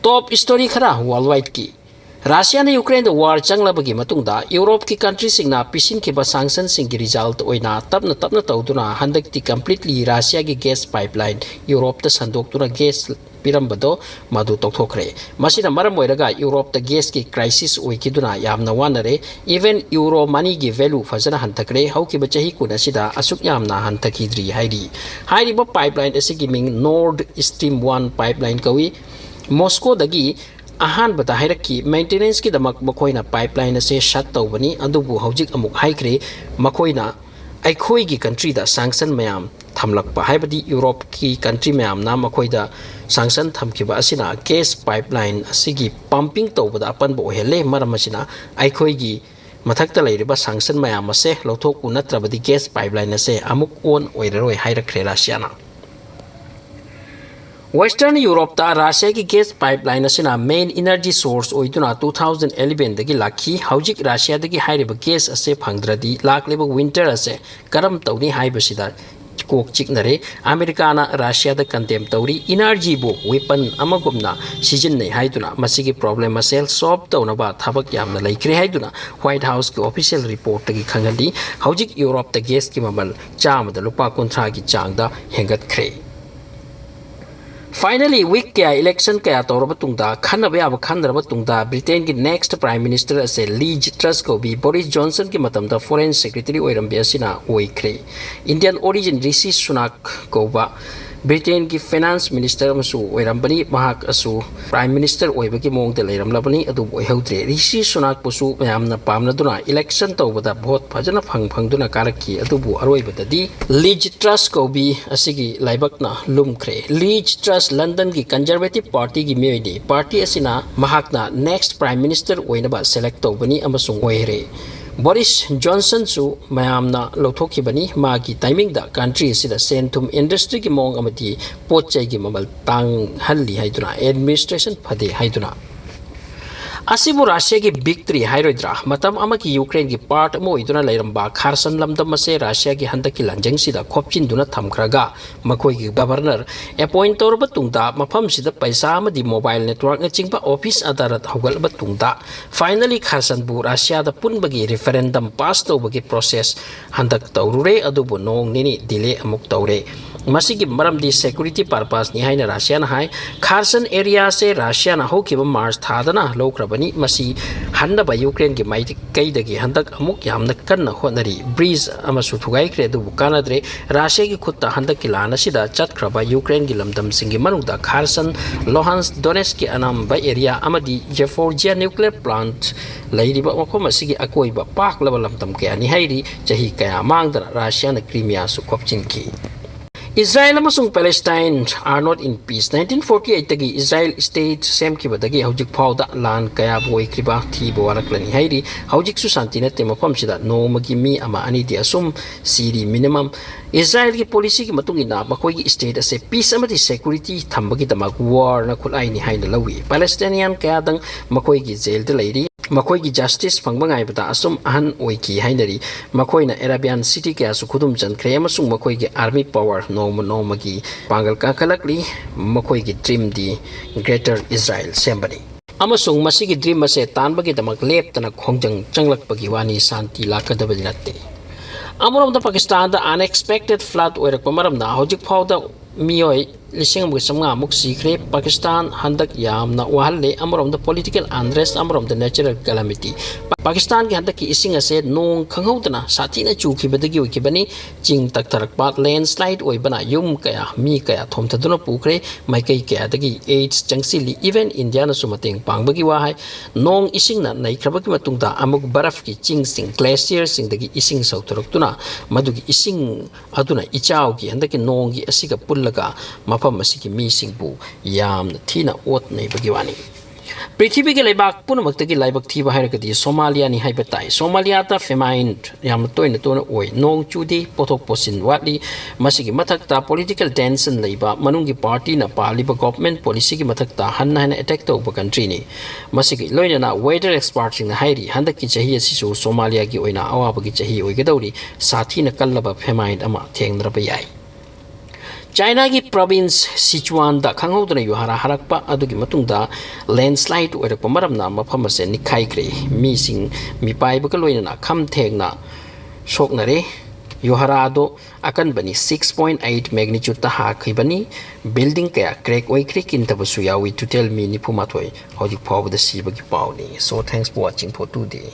Top story khara worldwide ki Russia na Ukraine war changlabagi matungda Europe ki country singna pisin ke ba sanction sing ki result oina tapna tawduna handak ti completely Russia ki gas pipeline Europe ta sandok tuna gas pirambado madu tokthokre masina maram oiraga Europe ta gas ki crisis oikiduna yamna wanare even euro money ki value fazana hantakre hauki ba chahi kuna sida asuk yamna hantakidri hairi ba pipeline asigi ming Nord Stream 1 pipeline kawi Moscow dagi ahan bata hairaki maintenance ki damak makoina pipeline se shut tawbani adubu hojik amuk haikre makoina aikhoi gi country da sanction mayam thamlakpa haibadi Europe ki country mayam na makoida sanction thamkiba asina gas pipeline asigi pumping tawbada apan bo hele maramasina aikhoi gi mathakta leiriba sanction mayam ase lothok unatrabadi gas pipeline ase amuk on oiraroi hairakre Russia Western Europe ta Russia ki gas pipeline asina main energy source oiduna 2011 dagi lakhi haujik Russia dagi hairiba gas ase phangdradi lakleba winter ase karam tawni haibasida kok chiknare America na Russia da condemn tawri energy bo weapon amagumna season nei haiduna masigi problem asel solve tawna ba thabak yamna laikre haiduna White House ki official report dagi khangandi haujik Europe ta gas ki mamal cham da lupa kontra gi changda hengat khre Finally, week kaya election kaya tawraba tungda khanaba yaba khandraba tungda Britain ki next Prime Minister ase Liz Truss ko bi Boris Johnson ki matamda Foreign Secretary oirambe asina oikre Indian origin Rishi Sunak ko ba Britain ki Finance Minister amasu oirambani mahak asu Prime Minister oibagi mongda leiramlabani adu oihaudre Rishi Sunak pusu mayamna pamnaduna election tawbada vote phajana phangduna karaki adubu aroibadadi Liz Truss ko bi asigi laibakna lumkhre Liz Truss London ki Conservative Party ki meidi party asina mahakna next Prime Minister oinaba select tawbani amasung oire Boris Johnson su mayamna lothokibani magi timing da country sida sentum industry ki mong amati potchai gi mamal tang halli haiduna administration phade haiduna Asibu Russia ki victory hairodra matam amaki Ukraine ki part mo iduna lairamba Kherson lamdam ase Russia ki handaki lanjang sida khopchin duna thamkhraga makoi ki governor appoint torba tungda mafam sida paisa amadi mobile network na chingpa office adarat hogalba tungda finally Kherson bu Russia da punbagi referendum pass tawbagi process handak tawrure adubu nong nini delay amuk tawre masigi maramdi security purpose ni haina Russia na hai Kherson area se Russia na hokiba March thadana lokrabani masi hanna ba Ukraine ki mai kaidagi handak amuk yamna kanna honari breeze amasu thugai kre du kanadre Russia ki khutta handak ki lana sida chatkraba Ukraine ki lamdam singi manukda Kherson Luhansk Donetsk ki anam ba area amadi Zaporizhia nuclear plant lairiba mafam asigi akoiba pak laba lamdam ke ani hairi chahi kaya mangdara Russia na Crimea su khopchinki Israel amasung Palestine are not in peace. 1948 tagi Israel state semkiba dagi haujik phawda lan kaya boy kriba thi boaraklani hairi haujik su santi na temapam sida no magi mi ama ani di asum siri minimum Israel ki policy ki matung ina makoi ki state ase peace amati security thambagi tamak war na khulai ni haina lawi Palestinian kaya dang makoi ki jail de lairi makoi ki justice phangbangai bata asum ahan oiki hainari makoi na Arabian city kaya su khudum chankre amasung makoi ki army power no magi pangal ka kalakli makoi ki dream di greater Israel sembani amasung masigi dream ase tanbagi tamak lep tana khongjang changlak pagi wani santi lakadabali natte amuram da Pakistan da unexpected flood oirak pamaram na hojik phawda miyoi lising mo samga muk sikre Pakistan handak yam na wahalle amuram da political unrest amuram da natural calamity Pakistan ki handak ki ising ase nong khanghaudana sathina chuki badagi okibani ching tak tarak pat landslide oibana yum kaya mi kaya thomthaduna pukre maikai kaya dagi AIDS changsili even India na sumateng pangbagi wahai nong ising na naikrabagi matungda amuk baraf ki ching sing glacier sing dagi ising sauturuktuna madugi ising aduna ichaw ki handak ki nong gi asiga pullaga mafam asigi mi singbu yam thina ot nei bagiwani Prithvi ke laibak punamakta laibak thiba hairagadi Somalia ni haibatai Somalia ta famine yam toina tona oi nong chudi pothok posin watli masigi mathakta political tension leiba manungi party na paliba government policy ki mathakta hanna hana attack to country ni masigi loina na weather experts na hairi handaki chahi asisu Somalia ki oina awabagi chahi oigadawri sathi na kallaba famine ama thengraba yai China की province Sichuan da khanghodna yuhara harakpa adugi matungda landslide oirakpa maramna mafam ase nikhai kre mi sing mi pai ba loina kham thengna soknare yuhara do akan bani 6.8 magnitude ta ha khibani building kaya crack oi kre kin tabasu yawi to tell me ni phuma thoi hodik phaw da sibagi pawni. So thanks for watching for today.